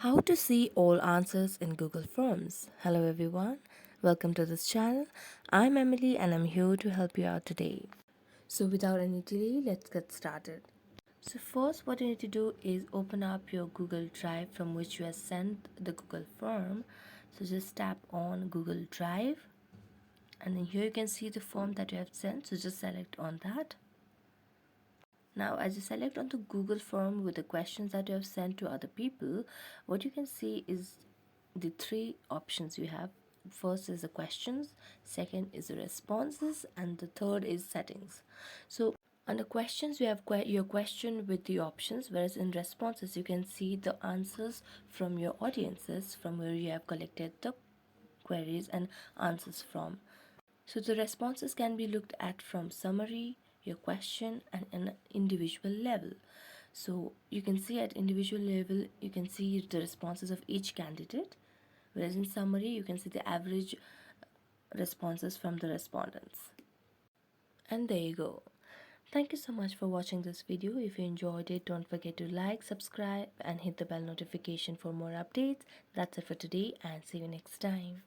How to see all answers in Google Forms. Hello everyone, welcome to this channel. I'm Emily and I'm here to help you out today. So without any delay, let's get started. So first what you need to do is open up your Google Drive from which you have sent the Google form. So just tap on Google Drive and then here you can see the form that you have sent. So just select on that. Now, as you select on the Google form with the questions that you have sent to other people, what you can see is the three options you have. First is the questions, second is the responses, and the third is settings. So under questions, you have your question with the options, whereas in responses, you can see the answers from your audiences from where you have collected the queries and answers from. So the responses can be looked at from summary, your question, and an individual level. So you can see at individual level, you can see the responses of each candidate, whereas in summary, you can see the average responses from the respondents. And there you go. Thank you so much for watching this video. If you enjoyed it, don't forget to like, subscribe, and hit the bell notification for more updates. That's it for today, and see you next time.